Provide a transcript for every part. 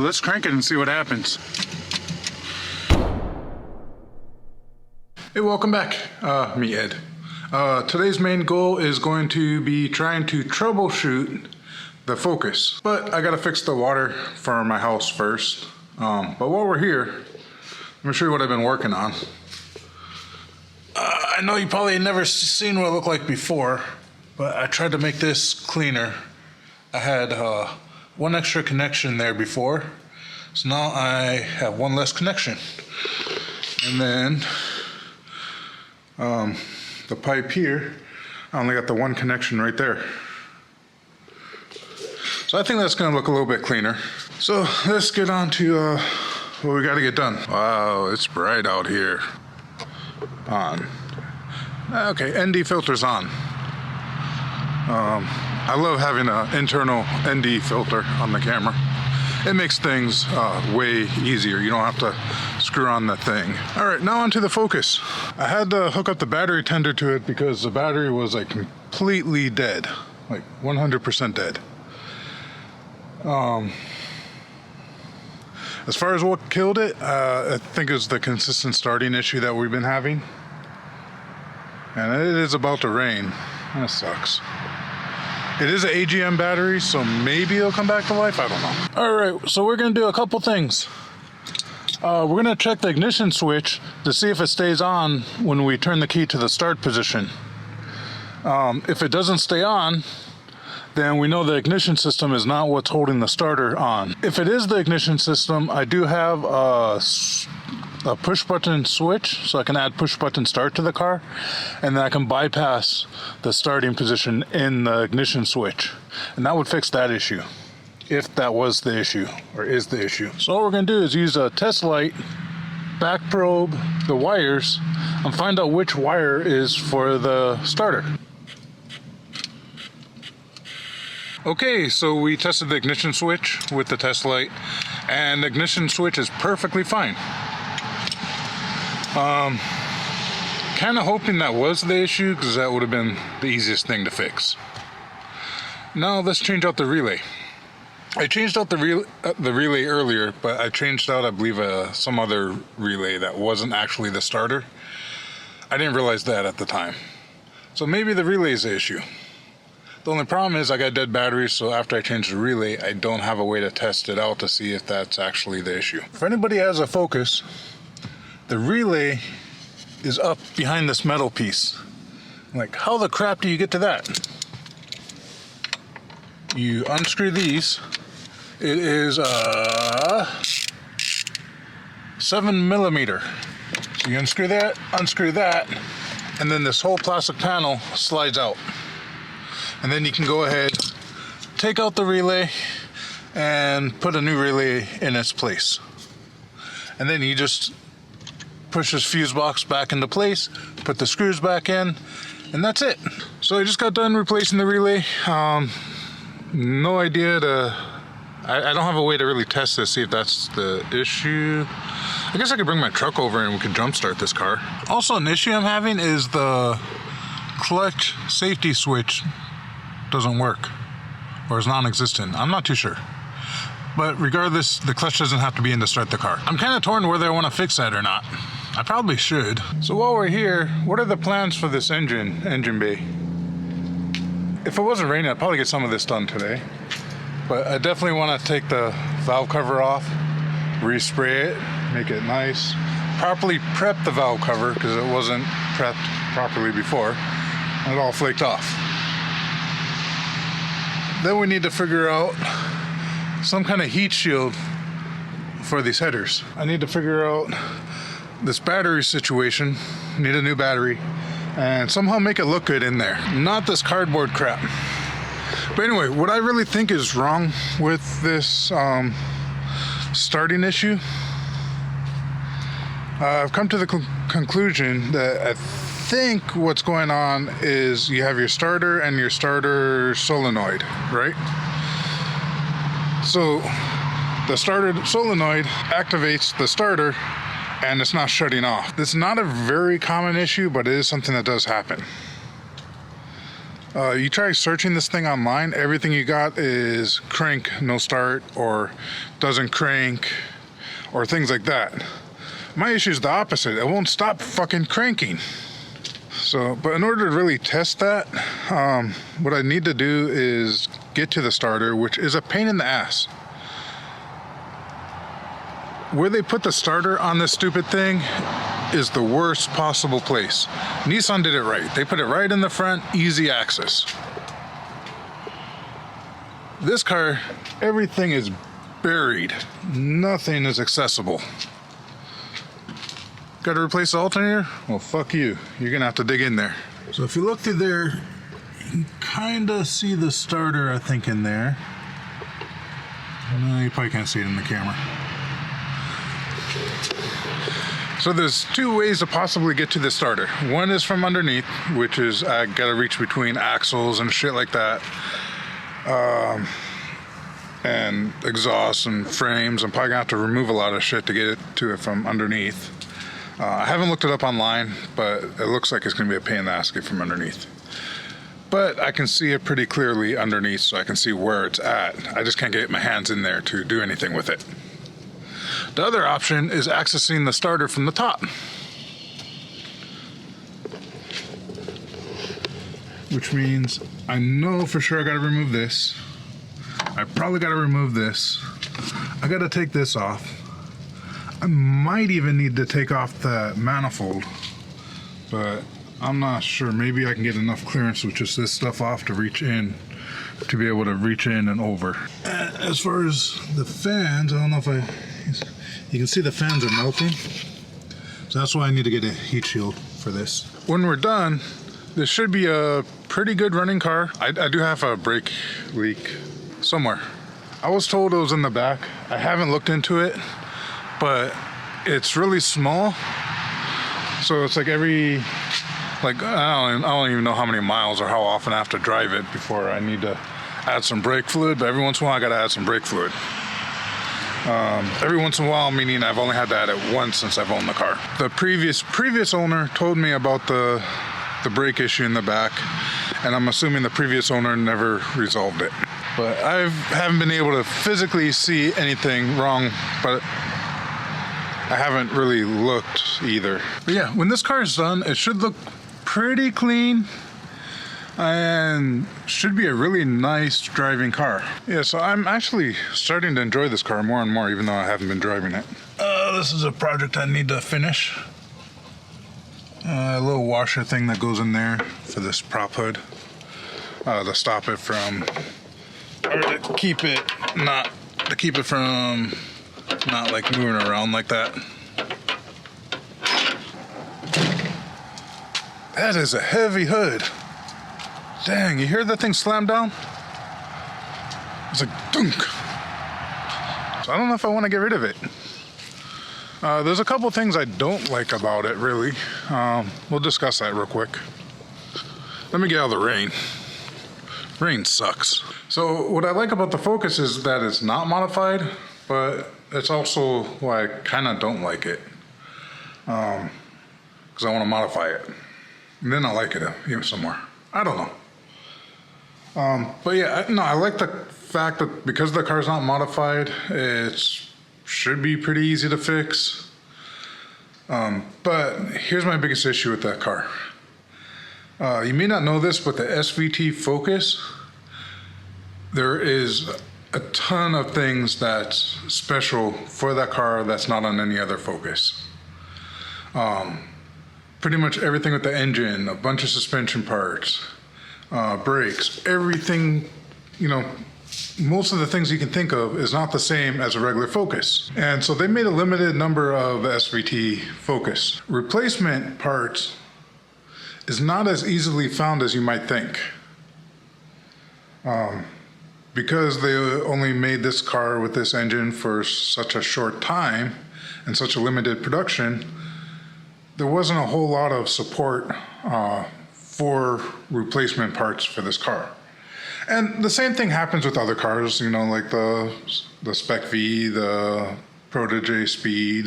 Let's crank it and see what happens. Hey, welcome back. Me, Ed. Today's main goal is going to be trying to troubleshoot the Focus. But I gotta fix the water for my house first. But while we're here, let me show you what I've been working on. I know you probably never seen what it looked like before, but I tried to make this cleaner. I had one extra connection there before, so now I have one less connection. And then the pipe here, I only got the one connection right there. So I think that's gonna look a little bit cleaner. So let's get on to what we gotta get done. Wow, it's bright out here. On. Okay, ND filter's on. I love having an internal ND filter on the camera. It makes things way easier. You don't have to screw on the thing. All right, now onto the Focus. I had to hook up the battery tender to it because the battery was like completely dead, like 100% dead. As far as what killed it, I think it's the consistent starting issue that we've been having. And it is about to rain. That sucks. It is an AGM battery, so maybe it'll come back to life. I don't know. All right, so we're gonna do a couple things. We're gonna check the ignition switch to see if it stays on when we turn the key to the start position. If it doesn't stay on, then we know the ignition system is not what's holding the starter on. If it is the ignition system, I do have a push button switch, so I can add push button start to the car, and then I can bypass the starting position in the ignition switch, and that would fix that issue, if that was the issue or is the issue. So all we're gonna do is use a test light, back probe the wires, and find out which wire is for the starter. Okay, so we tested the ignition switch with the test light, and the ignition switch is perfectly fine. Kind of hoping that was the issue, because that would have been the easiest thing to fix. Now let's change out the relay. I changed out the relay earlier, but I changed out, I believe, some other relay that wasn't actually the starter. I didn't realize that at the time. So maybe the relay is the issue. The only problem is I got dead batteries, so after I change the relay, I don't have a way to test it out to see if that's actually the issue. If anybody has a Focus, the relay is up behind this metal piece. Like, how the crap do you get to that? You unscrew these. It is 7mm. So you unscrew that, and then this whole plastic panel slides out. And then you can go ahead, take out the relay, and put a new relay in its place. And then you just push this fuse box back into place, put the screws back in, and that's it. So I just got done replacing the relay. No idea I don't have a way to really test this, see if that's the issue. I guess I could bring my truck over and we could jump start this car. Also, an issue I'm having is the clutch safety switch doesn't work, or is non-existent. I'm not too sure. But regardless, the clutch doesn't have to be in to start the car. I'm kind of torn whether I want to fix that or not. I probably should. So while we're here, what are the plans for this engine bay? If it wasn't raining, I'd probably get some of this done today. But I definitely want to take the valve cover off, respray it, make it nice, properly prep the valve cover because it wasn't prepped properly before, and it all flaked off. Then we need to figure out some kind of heat shield for these headers. I need to figure out this battery situation, need a new battery, and somehow make it look good in there. Not this cardboard crap. But anyway, what I really think is wrong with this starting issue, I've come to the conclusion that I think what's going on is you have your starter and your starter solenoid, right? So the starter solenoid activates the starter and it's not shutting off. It's not a very common issue, but it is something that does happen. You try searching this thing online, everything you got is crank, no start, or doesn't crank, or things like that. My issue is the opposite. It won't stop fucking cranking. So, but in order to really test that, what I need to do is get to the starter, which is a pain in the ass. Where they put the starter on this stupid thing is the worst possible place. Nissan did it right. They put it right in the front, easy access. This car, everything is buried. Nothing is accessible. Got to replace the alternator? Well, fuck you. You're gonna have to dig in there. So if you look through there, you can kind of see the starter, I think, in there. No, you probably can't see it in the camera. So there's two ways to possibly get to the starter. One is from underneath, which is I gotta reach between axles and shit like that. And exhaust and frames. I'm probably gonna have to remove a lot of shit to get it to it from underneath. I haven't looked it up online, but it looks like it's gonna be a pain in the ass to get from underneath. But I can see it pretty clearly underneath, so I can see where it's at. I just can't get my hands in there to do anything with it. The other option is accessing the starter from the top, which means I know for sure I gotta remove this. I probably gotta remove this. I gotta take this off. I might even need to take off the manifold, but I'm not sure. Maybe I can get enough clearance with just this stuff off to reach in, to be able to reach in and over. As far as the fans, I don't know if you can see the fans are melting. So that's why I need to get a heat shield for this. When we're done, this should be a pretty good running car. I do have a brake leak somewhere. I was told it was in the back. I haven't looked into it, but it's really small. So it's like I don't even know how many miles or how often I have to drive it before I need to add some brake fluid, but every once in a while I gotta add some brake fluid. Every once in a while, meaning I've only had to add it once since I've owned the car. The previous owner told me about the brake issue in the back, and I'm assuming the previous owner never resolved it. But I haven't been able to physically see anything wrong, but I haven't really looked either. But yeah, when this car is done, it should look pretty clean and should be a really nice driving car. Yeah, so I'm actually starting to enjoy this car more and more, even though I haven't been driving it. This is a project I need to finish. A little washer thing that goes in there for this prop hood to stop it from, or to keep it from not like moving around like that. That is a heavy hood. Dang, you hear that thing slam down? It's like dunk. So I don't know if I want to get rid of it. There's a couple things I don't like about it, really. We'll discuss that real quick. Let me get out of the rain. Rain sucks. So what I like about the Focus is that it's not modified, but it's also why I kind of don't like it. Because I want to modify it. And then I like it even some more. I don't know. But yeah, I like the fact that because the car's not modified, it should be pretty easy to fix. But here's my biggest issue with that car. You may not know this, but the SVT Focus, there is a ton of things that's special for that car that's not on any other Focus. Pretty much everything with the engine, a bunch of suspension parts, brakes, everything, most of the things you can think of is not the same as a regular Focus. And so they made a limited number of SVT Focus. Replacement parts is not as easily found as you might think. Because they only made this car with this engine for such a short time and such a limited production, there wasn't a whole lot of support for replacement parts for this car. And the same thing happens with other cars, like the Spec V, the Protege Speed,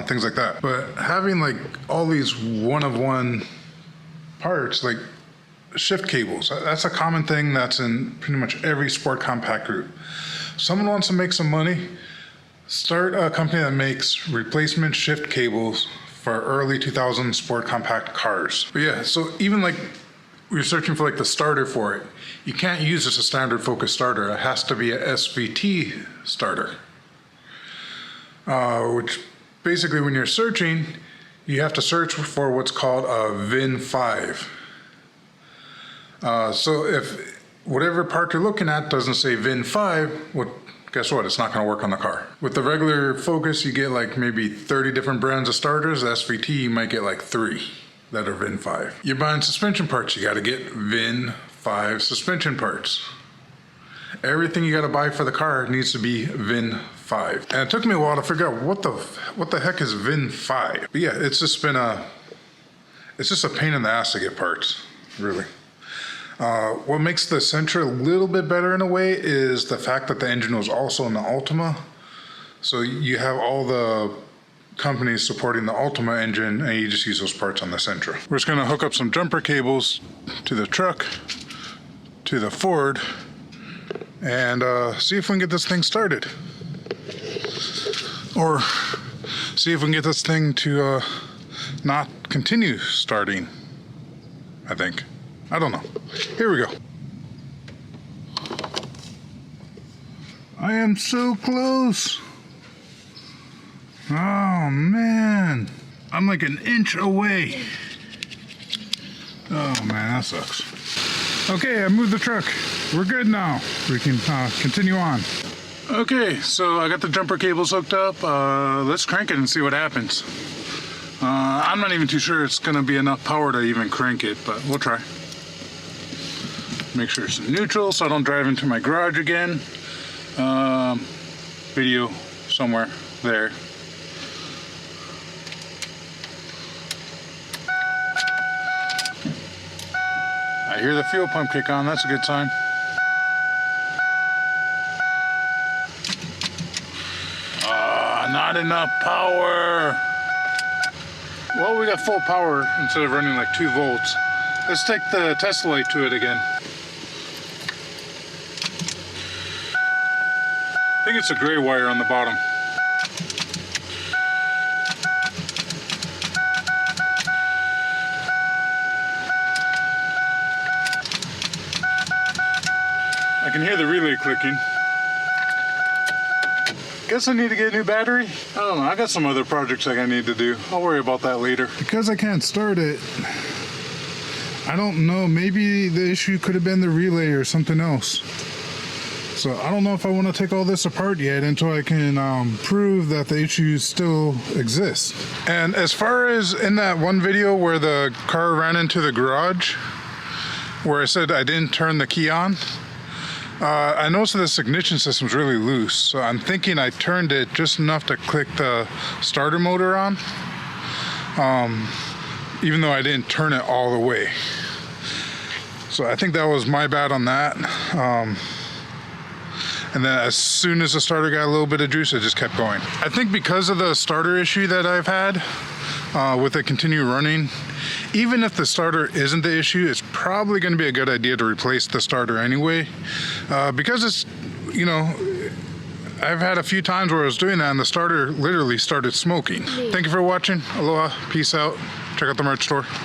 things like that. But having like all these one-of-one parts, like shift cables. That's a common thing that's in pretty much every sport compact group. Someone wants to make some money, start a company that makes replacement shift cables for early 2000 sport compact cars. But yeah, so even like we're searching for like the starter for it, you can't use just a standard focus starter. It has to be a SVT starter. Which basically when you're searching, you have to search for what's called a VIN 5. So if whatever part you're looking at doesn't say VIN 5, well, guess what? It's not going to work on the car. With the regular Focus, you get like maybe 30 different brands of starters. The SVT, you might get like 3 that are VIN 5. You're buying suspension parts, you got to get VIN 5 suspension parts. Everything you got to buy for the car needs to be VIN 5. And it took me a while to figure out what the heck is VIN 5. But yeah, it's just a pain in the ass to get parts, really. What makes the Sentra a little bit better in a way is the fact that the engine was also in the Ultima. So you have all the companies supporting the Ultima engine and you just use those parts on the Sentra. We're just gonna hook up some jumper cables to the truck, to the Ford, and see if we can get this thing started. Or see if we can get this thing to not continue starting, I think. I don't know. Here we go. I am so close. Oh man. I'm like an inch away. Oh man, that sucks. Okay, I moved the truck. We're good now. We can continue on. Okay, so I got the jumper cables hooked up. Let's crank it and see what happens. I'm not even too sure it's gonna be enough power to even crank it, but we'll try. Make sure it's neutral so I don't drive into my garage again. Video somewhere there. I hear the fuel pump kick on, that's a good sign. Not enough power. Well, we got full power instead of running like 2 volts. Let's take the Tesla light to it again. I think it's a gray wire on the bottom. I can hear the relay clicking. Guess I need to get a new battery. I don't know, I got some other projects I need to do. I'll worry about that later. Because I can't start it, I don't know, maybe the issue could have been the relay or something else. So I don't know if I want to take all this apart yet until I can prove that the issues still exist. And as far as in that one video where the car ran into the garage, where I said I didn't turn the key on, I noticed that this ignition system's really loose. So I'm thinking I turned it just enough to click the starter motor on, even though I didn't turn it all the way. So I think that was my bad on that. And then as soon as the starter got a little bit of juice, it just kept going. I think because of the starter issue that I've had with it continue running, even if the starter isn't the issue, it's probably going to be a good idea to replace the starter anyway. Because it's, you know, I've had a few times where I was doing that and the starter literally started smoking. Thank you for watching. Aloha, peace out. Check out the merch store.